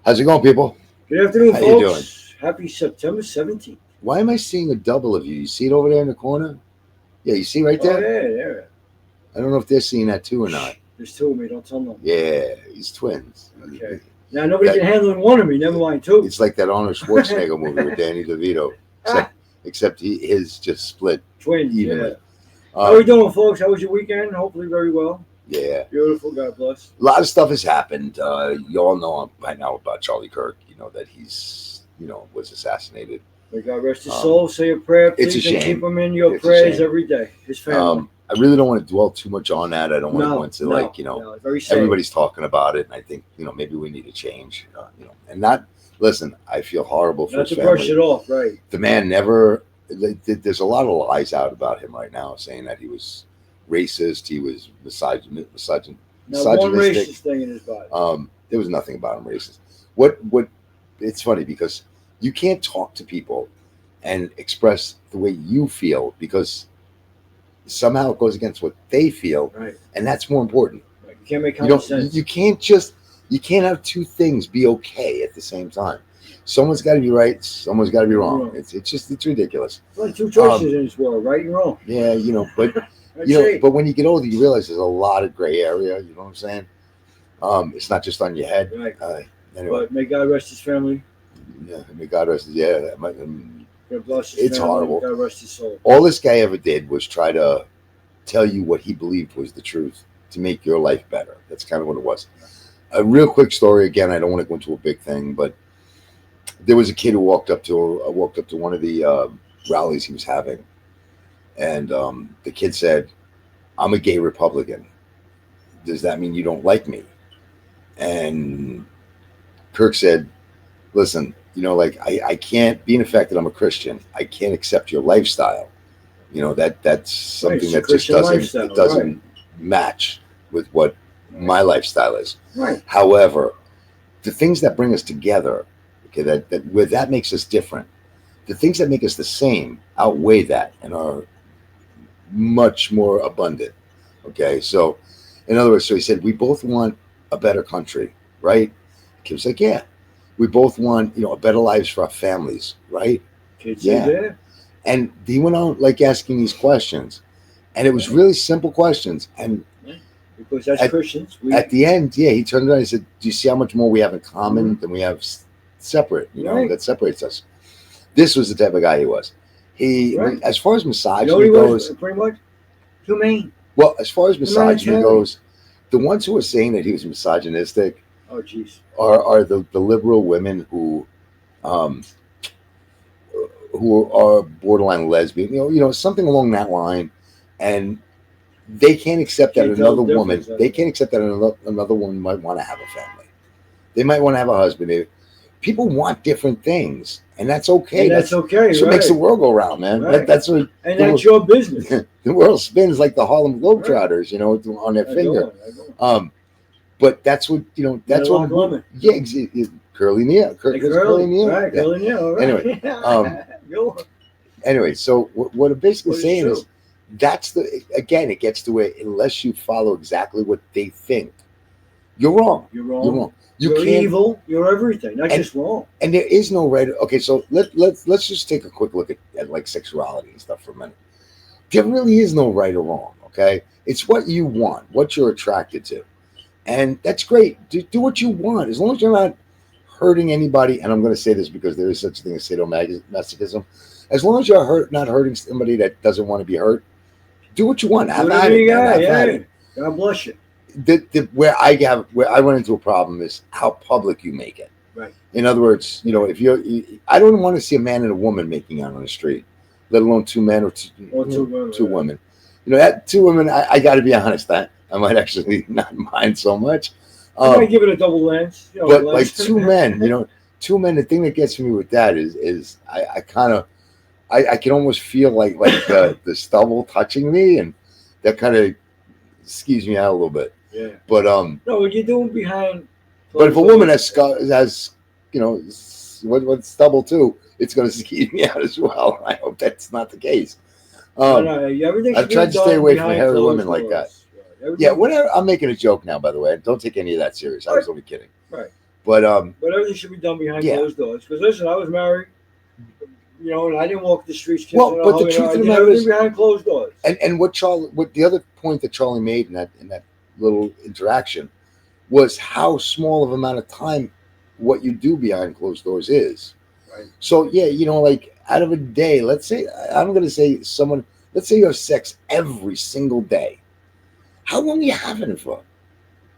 How's it going, people? Good afternoon, How you doing? folks. Happy September 17th. Why am I seeing a double of you? You see it over there in the corner? Yeah, you see right Oh, there? yeah, yeah. I don't know if they're seeing that too or Shh. not. There's two of me. Don't tell them. Yeah, he's twins. Okay. Now, nobody That- can handle one of me. Never mind two. It's like that Arnold Schwarzenegger movie with Danny DeVito, except his just split Twins, evenly. yeah. How we Um, doing, folks? How was your weekend? Hopefully very well. yeah, Beautiful. God bless. a lot of stuff has happened. You all know by now about Charlie Kirk. You know that he's was assassinated. May God rest his Um, soul. Say a prayer, it's a please, and shame. keep him in your It's a prayers shame. every day. His family. I really don't want to dwell too much on that. I don't want to go into no, very sad. everybody's talking about it, and I think maybe we need a change. And not listen. I feel horrible for Not his to brush family. it off, right? The man never. There's a lot of lies out about him right now, saying that he was racist, he was misogynistic. Now, one racist thing in his body. There was nothing about him racist. What? It's funny because you can't talk to people and express the way you feel because somehow it goes against what they feel, Right. and that's more important. Right. You can't make You common sense. can't have two things be okay at the same time. Someone's got to be right, someone's got to be wrong. Wrong. It's ridiculous. There's only two choices in this world, right and wrong. Yeah, but That's it. but when you get older, you realize there's a lot of gray area. You know what I'm saying? It's not just on your head. Right. Anyway, But may God rest his family. yeah, I mean, God rest. Yeah, that might, God bless his It's family. horrible. God rest his soul. all this guy ever did was try to tell you what he believed was the truth to make your life better. That's kind of what it was. A real quick story. Again, I don't want to go into a big thing, but there was a kid who walked up to one of the rallies he was having, and the kid said, "I'm a gay Republican. Does that mean you don't like me?" And Kirk said, "Listen, I can't, being the fact that I'm a Christian, I can't accept your lifestyle. That's something it's a that just Christian lifestyle, doesn't match with what my lifestyle is. Right. However, the things that bring us together, okay, that makes us different. The things that make us the same outweigh that and are much more abundant. Okay, so in other words, so he said, we both want a better country, right? Kid was like, yeah. We both want, a better lives for our families, right? Kids Yeah. say that. And he went on like asking these questions, and it was really simple questions. And Because that's Christians. at the end, he turned around and he said, "Do you see how much more we have in common than we have separate? Right. That separates us." This was the type of guy he was. He, Right. as far as You misogyny know what he goes, was, pretty much? Humane. well, as far as misogyny Humanitarian. goes, the ones who are saying that he was misogynistic Oh, jeez. are the liberal women who are borderline lesbian, something along that line, and they can't accept that Can't tell another the woman. difference, They can't accept that another woman might want to have a family. They might want to have a husband. People want different things, and that's okay. And that's okay, That's what right. makes the world go round, man. Right. That's what And that's your business. the world spins like the Harlem Globetrotters, on their finger. I know. But that's what That's They're what. like women. Yeah, curly Nia. Like girly, right? Yeah. Girly, yeah, all right. Anyway, Go on. Anyway, so what I'm basically Well, it's saying true. is it gets to it unless you follow exactly what they think, you're wrong. You're wrong. You're wrong. You You're can't, evil. You're everything. Not just wrong. and there is no right. Okay, so let's just take a quick look at like sexuality and stuff for a minute. There really is no right or wrong. Okay, it's what you want, what you're attracted to, and that's great. Do what you want as long as you're not hurting anybody. And I'm going to say this because there is such a thing as sadomasochism. As long as you're not hurting somebody that doesn't want to be hurt, do what you want. Have at Whatever it, you man. got, Have at yeah. it. God bless you. Where I run into a problem is how public you make it. Right. In other words, if I don't want to see a man and a woman making out on the street, let alone two men or two women. That two women, I got to be honest, I might actually not mind so much. I might give it a double lens. But like two men, the thing that gets me with that is I can almost feel like the stubble touching me, and that kind of skews me out a little bit. Yeah. But No, what you're doing behind. but if a woman has what's stubble too, it's going to skew me out as well. I hope that's not the case. Everything I've tried to stay away from hairy women like that. Right. Yeah, whatever. I'm making a joke now, by the way. Don't take any of that serious. I was only kidding. Right. But But everything should be done behind Yeah. closed doors. Because listen, I was married, and I didn't walk the streets kissing Well, her, but the hugging her. truth I of the did matter everything is- behind closed doors. and what the other point that Charlie made in that little interaction was how small of amount of time what you do behind closed doors is. Right. So yeah, like out of a day, let's say I'm gonna say let's say you have sex every single day. How long are you having it for?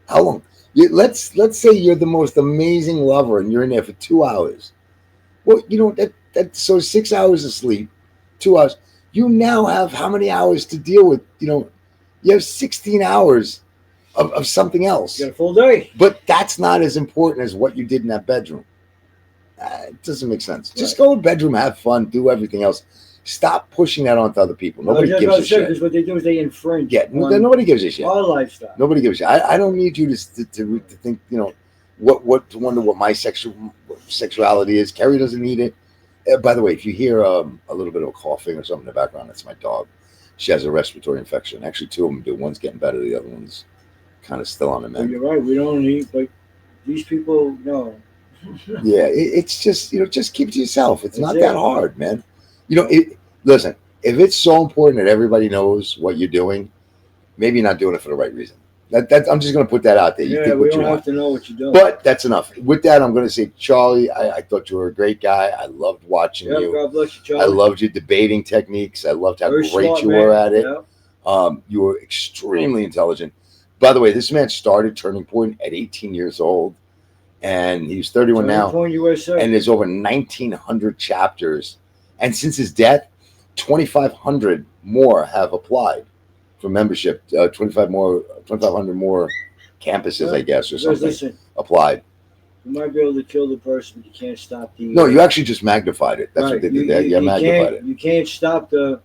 How long? Let's say you're the most amazing lover and you're in there for 2 hours. Well, that so 6 hours of sleep, 2 hours. You now have how many hours to deal with? You have 16 hours of something else. You got a full day. But that's not as important as what you did in that bedroom. It doesn't make sense. Just Right. go to the bedroom, have fun, do everything else. Stop pushing that onto other people. Nobody gives a shit. Because what they do is they infringe Yeah, on nobody gives a shit. our lifestyle. Nobody gives a shit. I don't need you to think, what to wonder what my sexuality is. Carrie doesn't need it. By the way, if you hear a little bit of coughing or something in the background, that's my dog. She has a respiratory infection. Actually, two of them do. One's getting better. The other one's kind of still on the But mend. you're right. We don't need, but these people, no. Yeah, it's just just keep it to yourself. It's That's not it. that hard, man. Listen, if it's so important that everybody knows what you're doing, maybe you're not doing it for the right reason. That I'm just going to put that out there. You Yeah, think we what don't you have want, to know what you're doing. but that's enough. With that, I'm going to say, Charlie, I thought you were a great guy. I loved watching Yeah, you. God bless you, Charlie. I loved your debating techniques. I loved how Very great smart you man. were at it. Yeah. You were extremely intelligent. By the way, this man started Turning Point at 18 years old, and he's 31 Turning now. Point USA. And there's over 1,900 chapters. And since his death, 2,500 more have applied for membership. 2,500 more campuses, I guess, or Because something listen, applied. you might be able to kill the person, but you can't stop the. No, you actually just magnified it. That's right. what they did there. You magnified it. You can't stop the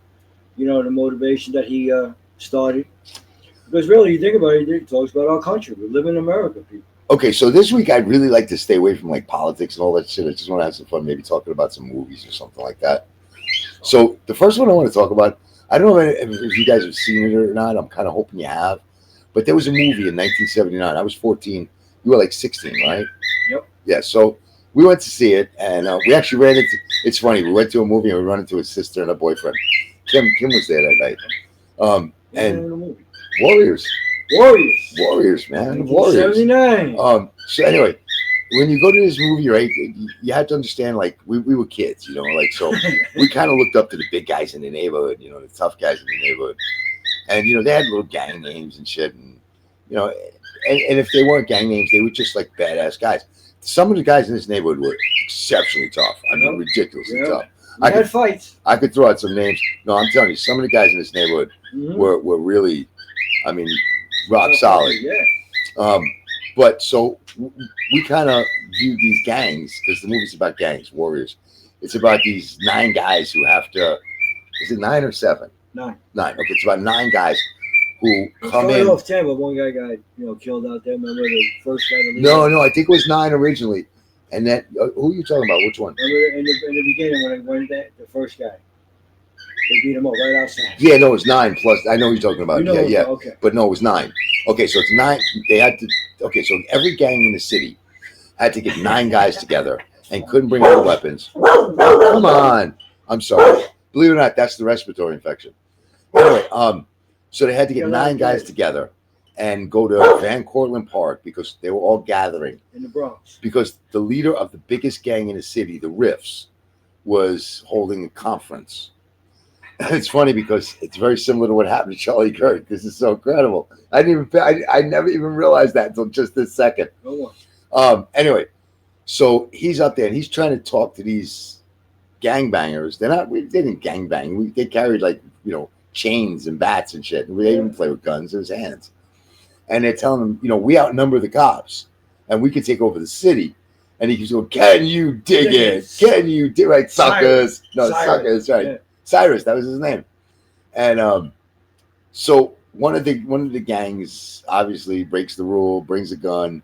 motivation that he started. Because really, you think about it, he talks about our country. We live in America, people. Okay, so this week I'd really like to stay away from like politics and all that shit. I just want to have some fun, maybe talking about some movies or something like that. So the first one I want to talk about, I don't know if you guys have seen it or not. I'm kind of hoping you have. But there was a movie in 1979. I was 14. You were like 16, right? Yep. Yeah, so we went to see it, and we actually ran into, it's funny, we went to a movie and we ran into his sister and her boyfriend. Kim was there that night. And In the movie. Warriors, man, Warriors. 1979. So anyway, when you go to this movie, right, you have to understand, like, we were kids, like, so we kind of looked up to the big guys in the neighborhood, the tough guys in the neighborhood. And, they had little gang names and shit. And, and if they weren't gang names, they were just like badass guys. Some of the guys in this neighborhood were exceptionally tough. I mean, ridiculously tough. We had fights. I could throw out some names. No, I'm telling you, some of the guys in this neighborhood Mhm. were really, I mean, rock solid. Yeah. But so we kind of view these gangs, because the movie's about gangs, warriors. It's about these 9 guys who have to, is it 9 or 7? 9. 9. Okay, it's about 9 guys who come Started in. off 10, but one guy got killed out there. Remember the first guy to leave? No, I think it was 9 originally. And then, who are you talking about? Which one? Remember in the beginning when it went there, the first guy, they beat him up right outside. Yeah, no, it was 9 plus. I know what you're talking about. Yeah. Okay. But no, it was 9. Okay, so it's 9. They had to. Okay, so every gang in the city had to get 9 guys together and couldn't bring their weapons. Come on. I'm sorry. Believe it or not, that's the respiratory infection. Anyway, so they had to get 9 guys together and go to Van Cortlandt Park because they were all gathering. In the Bronx. Because the leader of the biggest gang in the city, the Riffs, was holding a conference. It's funny because it's very similar to what happened to Charlie Kirk. This is so incredible. I never even realized that until just this second. Go on. Anyway, so he's up there and he's trying to talk to these gangbangers. They didn't gangbang. They carried like, chains and bats and shit. They didn't play with guns. It was hands. And they're telling him, we outnumber the cops and we can take over the city. And he keeps going, can you dig it? Can you dig right, suckers? Suckers, right. Yeah. Cyrus, that was his name. And so one of the gangs obviously breaks the rule, brings a gun,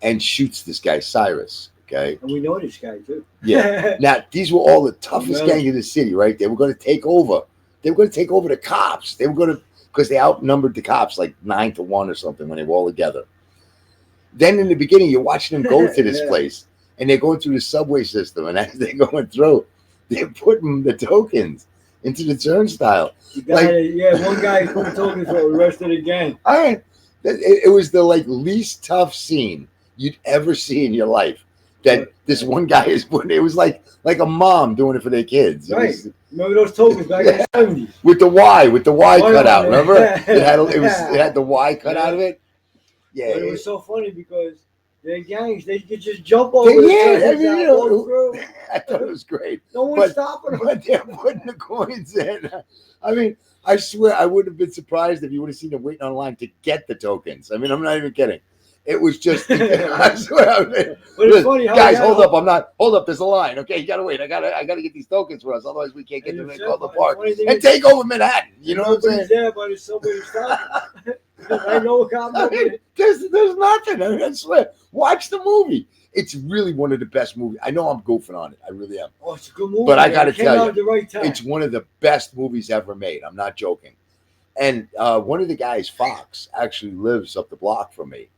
and shoots this guy, Cyrus. Okay. And we know this guy too. Yeah. Now, these were all the toughest gangs in the city, right? They were going to take over. They were going to take over the cops. They were going to, because they outnumbered the cops like 9-1 or something when they were all together. Then in the beginning, you're watching them go to this Yeah. place, and they're going through the subway system, and as they're going through, they're putting the tokens into the turnstile. The guy, Like- one guy put the tokens for the rest of the gang. All right, it was the like least tough scene you'd ever see in your life. That this one guy is putting. It was like a mom doing it for their kids. It Right. was- Remember those tokens back in the 70s? with the Y Oh, cut out. yeah. Remember? It had the Y cut out of it. Yeah. But it was so funny because their gangs, they could just jump over Yeah, the I fences mean, and you know, walk through. I thought it was great. No one's but- stopping them. But they're putting the coins in. I mean, I swear I would have been surprised if you would have seen them waiting online to get the tokens. I mean, I'm not even kidding. It was just, I swear. I mean, But it's funny how guys, they hold had- up. Hold up. There's a line. Okay, you got to wait. I got to get these tokens for us. Otherwise, we can't get And to it's Nicole funny- Park funny thing and is, take over Manhattan. You know what I'm saying? nobody's there, but it's somebody stopping. I know a cop. I mean, there's nothing. I mean, I swear. Watch the movie. It's really one of the best movies. I know I'm goofing on it. I really am. Oh, it's a good movie. But I man. gotta It came tell out you, at the right time. It's one of the best movies ever made. I'm not joking. And one of the guys, Fox, actually lives up the block from me.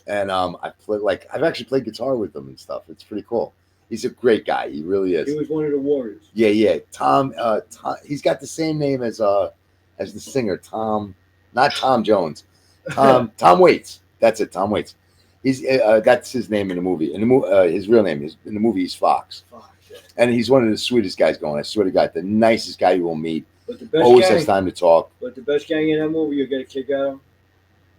And I've actually played guitar with him and stuff. It's pretty cool. He's a great guy. He really is. He was one of the Warriors. Yeah. Tom, he's got the same name as the singer, Tom, not Tom Jones. Tom Waits. That's it, Tom Waits. He's that's his name in the movie. His real name is in the movie. He's Fox, Yeah. and he's one of the sweetest guys going. I swear to God, the nicest guy you will meet. But the best Always gang, has time to talk. But the best gang in that movie, you'll get a kick out of.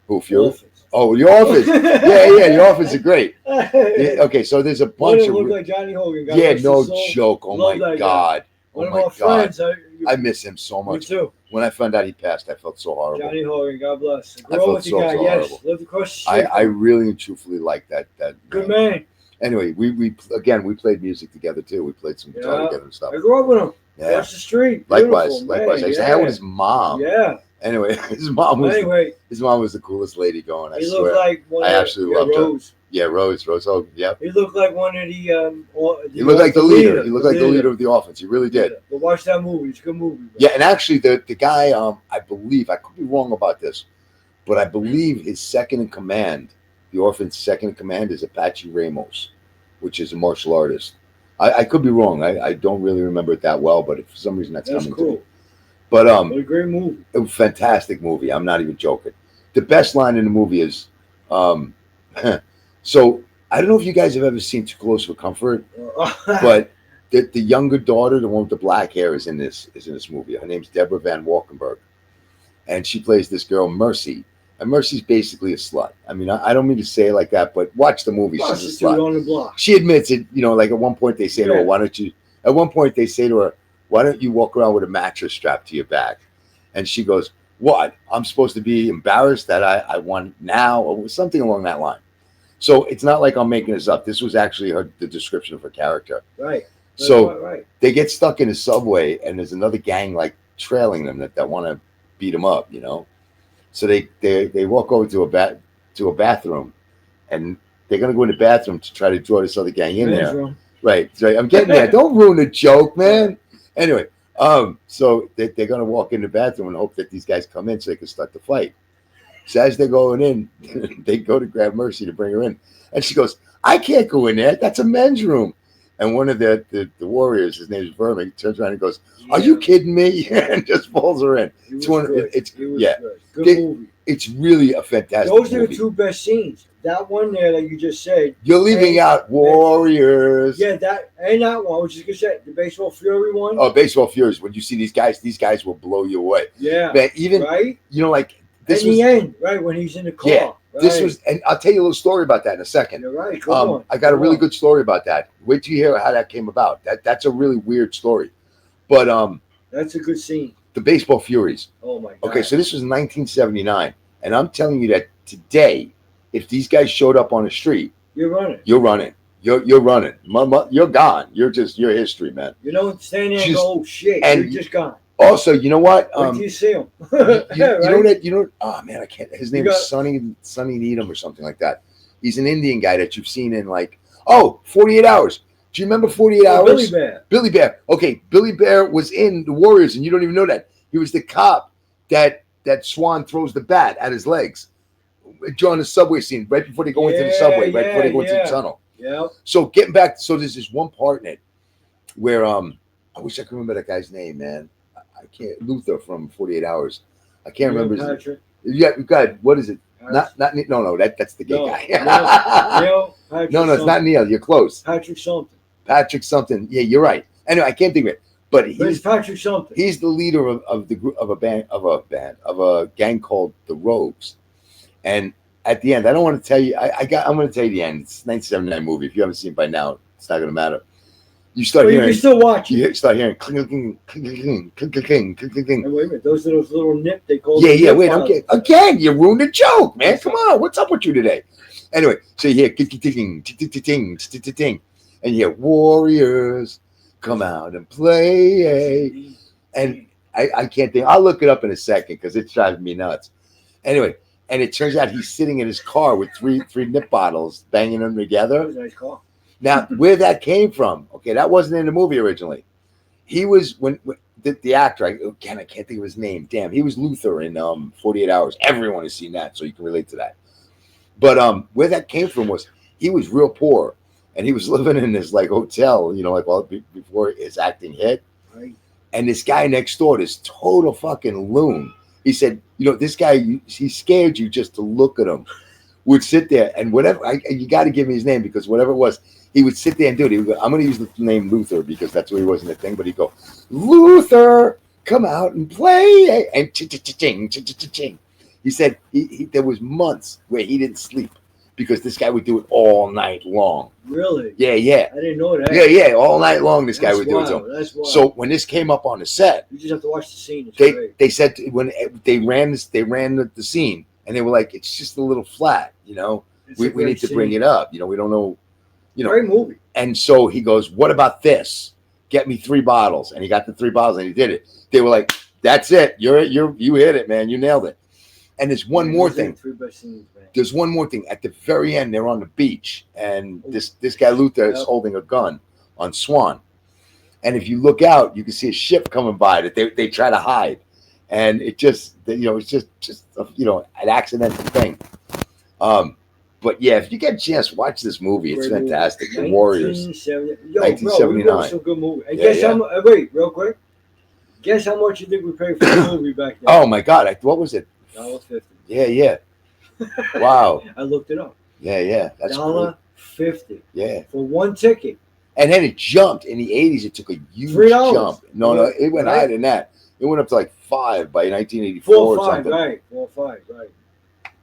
Who, Fury? Orphans. Oh, The Office. yeah, The Office are great. Yeah, One okay, so there's a of bunch them of looked like Johnny Hogan. God yeah, rest no his soul. joke. Oh Love my that guy. God. One Oh of my our God. friends. I miss him so Me much. too. When I found out he passed, I felt so horrible. Johnny Hogan. God bless. I Grew felt up with the so guy. Yes. horrible. Lived across the I street. really and truthfully like that. Good man. Anyway, we played music together too. We played some guitar Yeah. together and stuff. I grew up with him. Yeah. Across the street. Likewise. Beautiful, man. I used to hang out with his mom. Yeah. Anyway, his mom was Anyway, the coolest lady going. I he swear. looked like one I of absolutely yeah, loved her. Rose. Yeah, Rose. Oh, yeah. He looked like one of the. He looked like the leader. He looked like the leader of the offense. He really did. But watch that movie. It's a good movie. Bro. Yeah, and actually, the guy, I believe, I could be wrong about this, but I believe his second in command, the orphan's second in command, is Apache Ramos, which is a martial artist. I could be wrong. I don't really remember it that well, but for some reason that's That's coming to me. cool. But What a great movie. a fantastic movie. I'm not even joking. The best line in the movie is, so I don't know if you guys have ever seen Too Close for Comfort, but the younger daughter, the one with the black hair, is in this movie. Her name's Deborah Van Walkenburg, and she plays this girl Mercy. And Mercy's basically a slut. I mean, I don't mean to say it like that, but watch the movie. She's a Prostitute slut. on the block. She admits it. You know, like at one point they say to her, Yeah. "Why don't you?" At one point they say to her, "Why don't you walk around with a mattress strapped to your back?" And she goes, "What? I'm supposed to be embarrassed that I won now?" Or something along that line. So it's not like I'm making this up. This was actually the description of her character. Right. That's So right. they get stuck in a subway, and there's another gang like trailing them that want to beat them up. You know, so they walk over to a bathroom, and they're gonna go in the bathroom to try to draw this other gang in Men's there. room. Right. I'm getting there. Don't ruin the joke, man. Anyway, so they're gonna walk in the bathroom and hope that these guys come in so they can start the fight. So as they're going in, they go to grab Mercy to bring her in, and she goes, "I can't go in there. That's a men's room." And one of the warriors, his name is Vermin, turns around and goes, "Are you kidding me?" and just pulls her in. He was It's one. good. It's He was yeah. good. Good They- movie. It's really a fantastic Those are the movie. two best scenes. That one there, like you just said. You're leaving Hey, out Warriors. Yeah, that and that one, which is good. Say the Baseball Fury one. Oh, Baseball Furies. When you see these guys will blow you away. Yeah. But even Right. you know, like this in was the end, right when he's in the car. Yeah, right. this was, and I'll tell you a little story about that in a second. You're right. Good one. I got a really one. good story about that. Wait till you hear how that came about. That's a really weird story. But That's a good scene. the Baseball Furies. Oh my god. Okay, so this was 1979, and I'm telling you that today, if these guys showed up on the street, You're running. you're running. You're running. You're gone. You're history, man. You don't stand there and Just- go, oh shit, and- you're just gone. Also, you know what? Wait till you see him. You know. Oh man, I can't. His name You is Sonny Needham or something like that. He's an Indian guy that you've seen in 48 Hours. Do you remember 48 Hours? Billy Bear. Billy Bear. Okay, Billy Bear was in the Warriors, and you don't even know that. He was the cop that Swan throws the bat at his legs. during the subway scene, right before they go into the subway, right before they go into the tunnel. Yeah. So getting back, so there's this one part in it where I wish I could remember that guy's name, man. I can't. Luther from 48 Hours. I can't remember his name. Patrick. Yeah, God, what is it? Harris. No, that's the gay No, guy. Neil Patrick No, it's not Neil. You're close. Patrick something. Patrick something. Yeah, you're right. Anyway, I can't think of it. But It's Patrick something. he's the leader of the group of a gang called the Rogues. And at the end, I don't want to tell you. I'm going to tell you the end. It's a 1979 movie. If you haven't seen it by now, it's not going to matter. You start But you hearing. can still watch it. You start hearing cling, cling, cling, cling, cling, cling, cling. And wait a minute, those are those little nip they call. Yeah, them yeah. nip Wait, files. again, you ruined the joke, man. Come on, what's up with you today? Anyway, so you hear ting, ting, ting, ting, ting, ting, ting, and you hear warriors come out and play. And I can't think. I'll look it up in a second because it's driving me nuts. Anyway, and it turns out he's sitting in his car with three nip bottles, banging them That together. was a nice call. Now, where that came from? Okay, that wasn't in the movie originally. He was when the actor. I can't think of his name. Damn, he was Luther in 48 Hours. Everyone has seen that, so you can relate to that. But where that came from was he was real poor, and he was living in this like hotel, before his acting hit. Right. And this guy next door, this total fucking loon. He said, this guy, he scared you just to look at him. Would sit there and whatever. You got to give me his name because whatever it was, he would sit there and do it. He would go, I'm going to use the name Luther because that's what he was in the thing. But he'd go, Luther, come out and play. And ching. He said there was months where he didn't sleep because this guy would do it all night long. Really? Yeah. I didn't know that. Yeah. All night long, this guy would do it. That's wild. So when this came up on the set, You just have to watch the scene. It's great. they said when they ran the scene and they were like, it's just a little flat, It's we a great need to scene. bring it up. We don't know, Great movie. And so he goes, what about this? Get me 3 bottles. And he got the 3 bottles and he did it. They were like, that's it. You hit it, man. You nailed it. And there's one more Those are the thing. 3 best scenes, man. There's one more thing. At the very end, they're on the beach and this guy Luther is Yep. holding a gun on Swan. And if you look out, you can see a ship coming by that they try to hide. And it just, it's just an accidental thing. But yeah, if you get a chance, watch this movie. It's Great movie. fantastic. The Warriors. 1979. Bro, we watched some good movie. And guess how much? Wait, real quick. Guess how much you think we paid for the movie back then? Oh my God! What was it? $1.50. Yeah. Wow. I looked it up. Yeah. That's cool. $1.50 Yeah. for one ticket. And then it jumped in the 80s. It took a huge $3. jump. No, it went Right. higher than that. It went up to like 5 by 1984 4 or or 5, something. right? 4 or 5, right?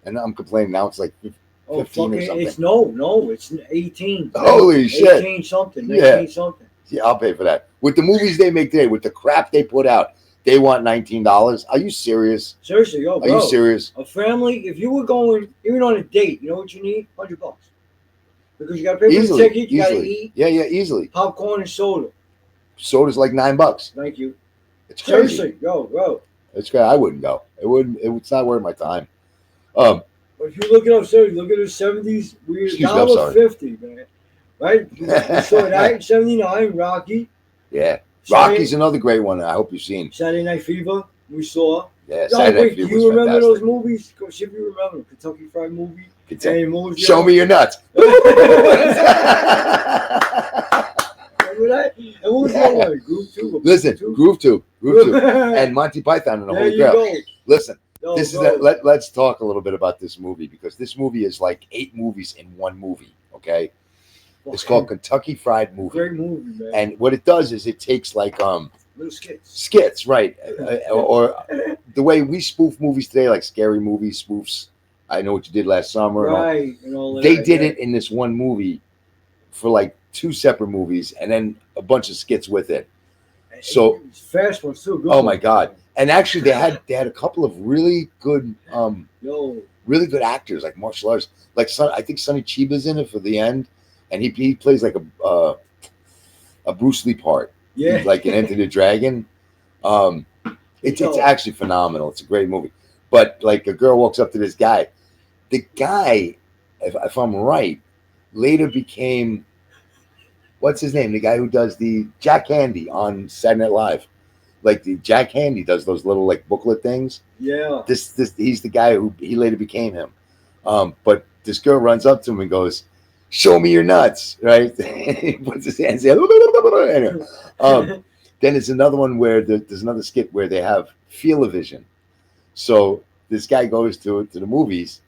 And I'm complaining now. It's like 15 or something. It's no, it's 18. Holy shit. 18 something, 19 Yeah. something. Yeah, I'll pay for that. With the movies they make today, with the crap they put out, they want $19. Are you serious? Seriously, yo, Are bro. you serious? A family, if you were going even on a date, you know what you need? $100. Because you got to pay for the Easily. ticket, you got to eat Yeah, easily. popcorn and soda. Soda's like $9. Thank you. It's crazy. Seriously, yo, bro. It's great. I wouldn't go. It's not worth my time. But if you look it up, seriously, look at the 70s. We're Excuse me, I'm sorry. $1.50, man. Right? We saw that in 79, Rocky. Yeah. Saturday- Rocky's another great one. I hope you've seen. Saturday Night Fever, we saw. Yeah, Yo, Saturday wait, Night do Fever you was remember fantastic. those movies? Go see if you remember. Kentucky Fried Movie. Any movies? Show me your nuts. Remember that? And what was the other one? Groove 2? Listen, Groove 2. And Monty Python and the there Holy you Grail. go. Listen, Yo, this is bro. let's talk a little bit about this movie because this movie is like 8 movies in one movie. Okay, it's called Kentucky Fried Movie, Great movie, man. and what it does is it takes like Little skits. skits, right, or the way we spoof movies today, like scary movies spoofs. I Know What You Did Last Summer. and all. Right. And all They that, did yeah. it in this one movie for like 2 separate movies, and then a bunch of skits with it. So- It's fast ones too. Good Oh my ones. God. And actually, they had a couple of really good Yo, actors, like martial arts. Like I think Sonny Chiba's in it for the end, and he plays like a Bruce Lee part, yeah. like in Enter the Dragon. It's Yo. actually phenomenal. It's a great movie. But like a girl walks up to this guy. The guy, if I'm right, later became what's his name? The guy who does the Jack Handy on Saturday Night Live. Like the Jack Handy does those little like booklet things. Yeah. This he's the guy who he later became him. But this girl runs up to him and goes, "Show me your nuts," right? He puts his hands there. Anyway, then there's another one where there's another skit where they have feel-o-vision. So this guy goes to the movies,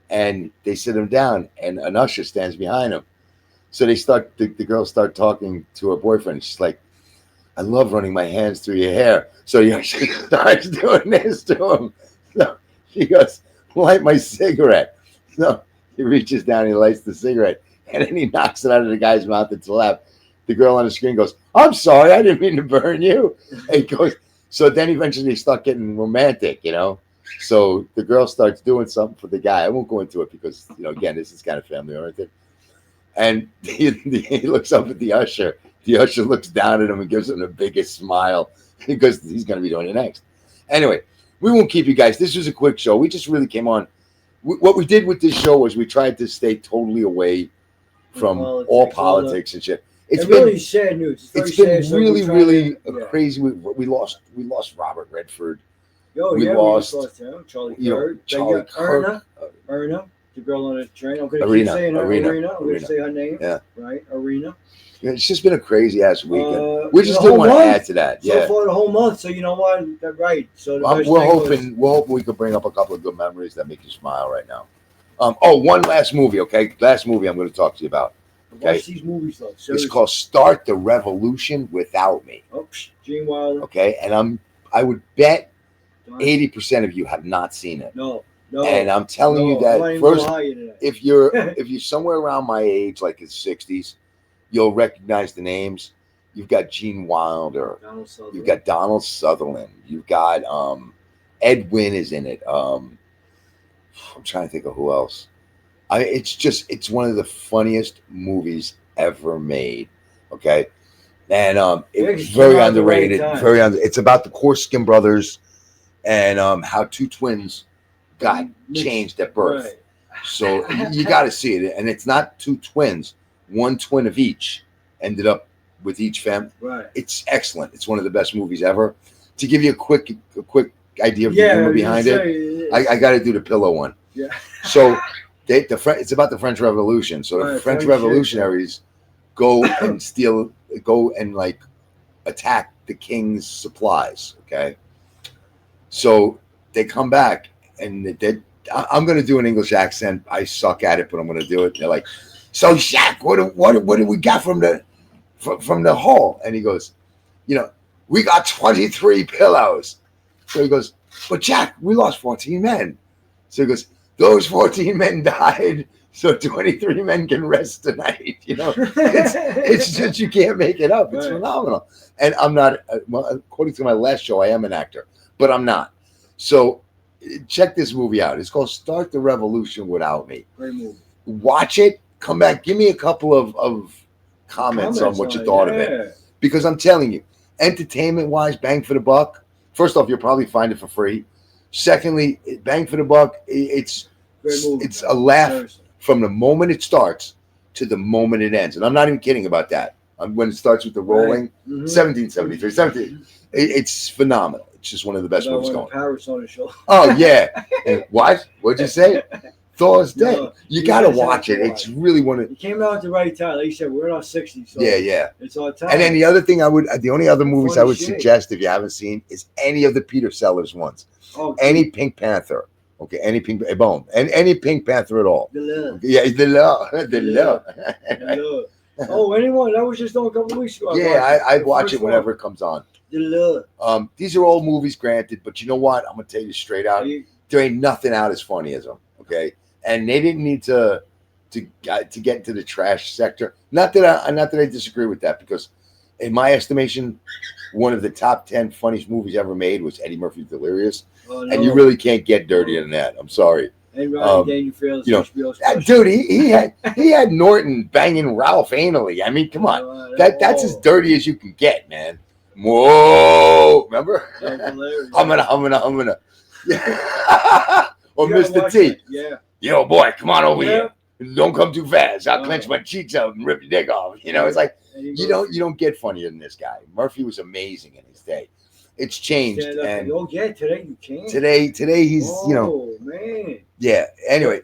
and they sit him down, and an usher stands behind him. So the girls start talking to her boyfriend. She's like, "I love running my hands through your hair." So the usher starts doing this to him. So she goes, "Light my cigarette." So he reaches down, he lights the cigarette, and then he knocks it out of the guy's mouth into the lap. The girl on the screen goes, "I'm sorry, I didn't mean to burn you." And he goes, so then eventually they start getting romantic, So the girl starts doing something for the guy. I won't go into it because, again, this is kind of family oriented. And he looks up at the usher. The usher looks down at him and gives him the biggest smile because he's going to be doing it next. Anyway, we won't keep you guys. This was a quick show. We just really came on. What we did with this show was we tried to stay totally away from all politics and shit. It's really sad news. It's been really crazy. We lost Robert Redford. We lost him. Charlie Kirk. Erna, the girl on the train. I'm going to keep saying her. Arena. I'm going to say her name. Yeah. Right, Arena. Yeah, it's just been a crazy ass weekend. We just didn't want to add to that. So far the whole month. So you know what? Right. So we're hoping we could bring up a couple of good memories that make you smile right now. One last movie. Okay, last movie I'm going to talk to you about. Okay. Watch these movies though. Seriously. It's called Start the Revolution Without Me. Oh, Gene Wilder. Okay, and I would bet 80% of you have not seen it. No. And I'm telling you that first, if you're somewhere around my age, like in 60s, you'll recognize the names. You've got Gene Wilder. You've got Donald Sutherland. You've got Ed Wynn is in it. I'm trying to think of who else. It's one of the funniest movies ever made. Okay, and it's very underrated. It's about the Korskin brothers and how two twins got changed at birth. Right. So you got to see it, and it's not two twins. One twin of each ended up with each family. Right. It's excellent. It's one of the best movies ever. To give you a quick idea of the humor behind it, I got to do the pillow one. Yeah. So it's about the French Revolution. So the French revolutionaries go and like attack the king's supplies. Okay. So they come back and I'm going to do an English accent. I suck at it, but I'm going to do it. They're like, "So Jack, what do we got from the hall?" And he goes, "We got 23 pillows." So he goes, "But Jack, we lost 14 men." So he goes, "Those 14 men died, so 23 men can rest tonight." It's just, you can't make it up. It's phenomenal. And I'm not, according to my last show, I am an actor, but I'm not. So check this movie out. It's called Start the Revolution Without Me. Great movie. Watch it. Come back. Give me a couple of comments on what you thought of it. Because I'm telling you, entertainment-wise, bang for the buck. First off, you'll probably find it for free. Secondly, bang for the buck. It's a laugh from the moment it starts to the moment it ends. And I'm not even kidding about that. When it starts with the rolling, 1773, it's phenomenal. It's just one of the best movies going. Paris on the show. Oh, yeah. And what? What'd you say? Thor's Day. You got to watch it. It's really one of... It came out at the right time. Like you said, we're in our 60s. So yeah. It's our time. And then the only other movies I would suggest if you haven't seen is any of the Peter Sellers ones. Oh, any Pink Panther. Okay, any Pink Panther at all. The Love. Yeah, the love. Oh, anyone? That was just on a couple of weeks ago. Yeah, I watch it whenever it comes on. The Love. These are old movies, granted, but you know what? I'm gonna tell you straight out. There ain't nothing out as funny as them. Okay, and they didn't need to get into the trash sector. Not that I disagree with that, because in my estimation, one of the top 10 funniest movies ever made was Eddie Murphy's Delirious. Oh, no. And you really can't get dirtier than that. I'm sorry. And Rodney Dangerfield, dude, he had Norton banging Ralph anally. I mean, come on, that's as dirty as you can get, man. Whoa, remember? I'm gonna. Yeah. Or Mr. T. That. Yeah. Yo, boy, come on over here. Don't come too fast. I'll clench my cheeks out and rip your dick off. It's like you don't get funnier than this guy. Murphy was amazing in his day. It's changed. And today you can. Today he's man. Yeah. Anyway,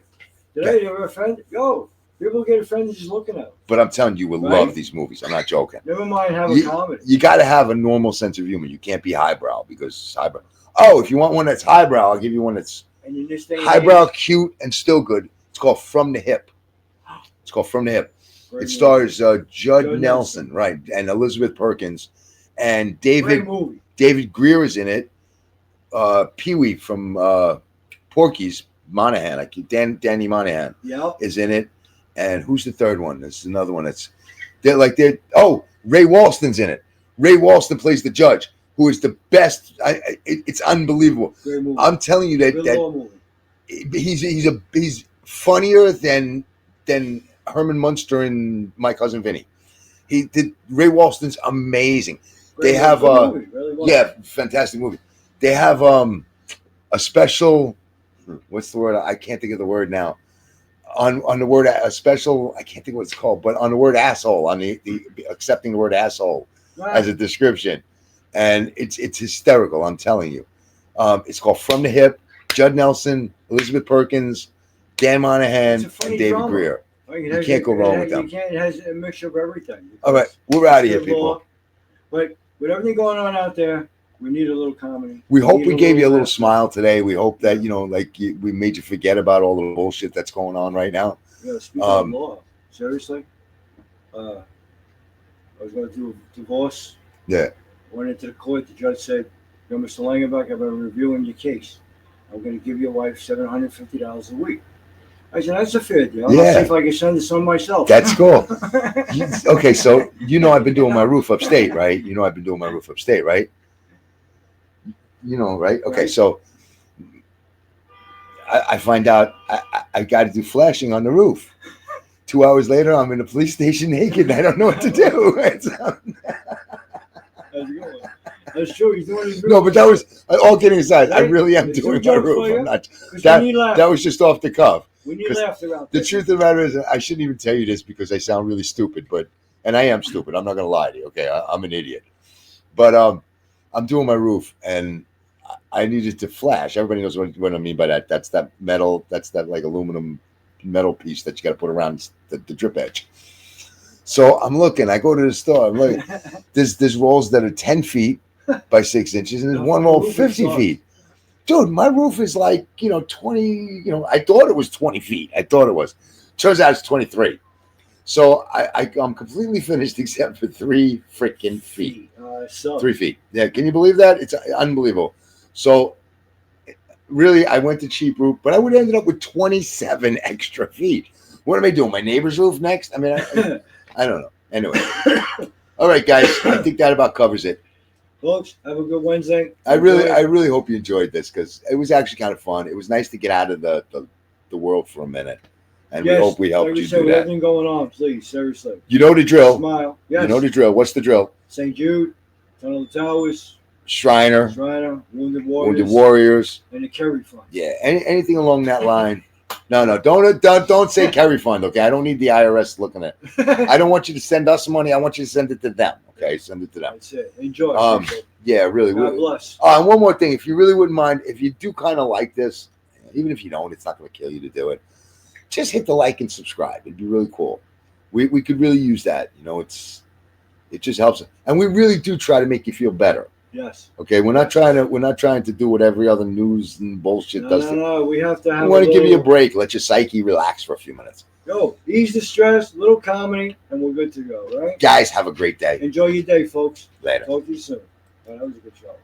Did I ever offend? Yo, people get offended just looking at them. But I'm telling you, you will Right? love these movies. I'm not joking. Never mind have a comedy. You got to have a normal sense of humor. You can't be highbrow because highbrow. Oh, if you want one that's highbrow, I'll give you one that's And in this day and highbrow, age, cute, and still good. It's called From the Hip. It's called From the Hip. great It movie. stars Judd Judd Nelson, Nelson. right, and Elizabeth Perkins, and Great movie. David Greer is in it. Pee Wee from Porky's, Monahan, Danny Monahan Yeah. is in it, and who's the third one? There's another one they're Ray Walston's in it. Ray Walston plays the judge, who is the best. It's unbelievable. Great movie. I'm telling you Good that law movie. he's funnier than Herman Munster and My Cousin Vinny. Ray Walston's amazing. Great They have good movie. Really was. yeah, fantastic movie. They have a special. What's the word? I can't think of the word now. On the word a special, I can't think of what it's called, but on the word asshole, on the accepting the word asshole Right. as a description, and it's hysterical. I'm telling you. It's called From the Hip. Judd Nelson, Elizabeth Perkins, Dan Monahan, It's a funny and David drama. Greer. Like, You can't go wrong with them. It has a mixture of everything. All right, we're out of here, Good people. law. But with everything going on out there, we need a little comedy. We hope need we gave you a little laugh. smile today. We hope that we made you forget about all the bullshit that's going on right now. Yeah, speaking of law, seriously, I was going to do a divorce. Yeah. Went into the court. The judge said, "Yo, Mr. Langenbach, I've been reviewing your case. I'm going to give your wife $750 a week." I said, "That's a fair deal. I'll Yeah. see if I can send it some myself." That's cool. Okay, so I've been doing my roof upstate, right? I've been doing my roof upstate, right? Right? Okay, Right. so I find out I got to do flashing on the roof. 2 hours later, I'm in the police station naked and I don't know what to do. That's a good one. That's true. He's doing his No, but that was all kidding aside. I Right? really am It's doing two my jokes for roof. you. I'm not. 'Cause That we need laughter. that was just off the cuff. We need 'cause laughter out The there. truth of the matter is, I shouldn't even tell you this because I sound really stupid, and I am stupid. I'm not going to lie to you. Okay, I'm an idiot. But I'm doing my roof, and I needed to flash. Everybody knows what I mean by that. That's that metal. That's that like aluminum metal piece that you got to put around the drip edge. So I'm looking. I go to the store. I'm looking. There's rolls that are 10 feet by 6 inches, and there's one roll 50 feet. Dude, my roof is like 20. I thought it was 20 feet. I thought it was. Turns out it's 23. So I'm completely finished except for 3 freaking feet. So 3 feet. Yeah, can you believe that? It's unbelievable. So really, I went to cheap roof, but I would have ended up with 27 extra feet. What am I doing? My neighbor's roof next? I mean, I don't know. Anyway, all right, guys. I think that about covers it. folks, have a good Wednesday. I really hope you enjoyed this because it was actually kind of fun. It was nice to get out of the world for a minute, and we hope we helped like you said, do with that. everything going on, please, seriously, You know the drill. smile. Yes. You know the drill. What's the drill? St. Jude, Tunnel of Towers, Shriner, Shriner, Wounded Warriors, Wounded Warriors. and the Kerry Fund. Yeah, anything along that line. No, don't say Kerry Fund, okay? I don't need the IRS looking at it. I don't want you to send us money. I want you to send it to them, okay? Send it to them. That's it. Enjoy. Yeah, really. God bless. And one more thing, if you really wouldn't mind, if you do kind of like this, even if you don't, it's not going to kill you to do it. Just hit the like and subscribe. It'd be really cool. We could really use that. It just helps, and we really do try to make you feel better. Yes. Okay, we're not trying to do what every other news and bullshit does. No. We have to have. We want to give you a little- break. Let your psyche relax for a few minutes. Go. Ease the stress. Little comedy, and we're good to go. Right. Guys, have a great day. Enjoy your day, folks. Later. Talk to you soon. That was a good show.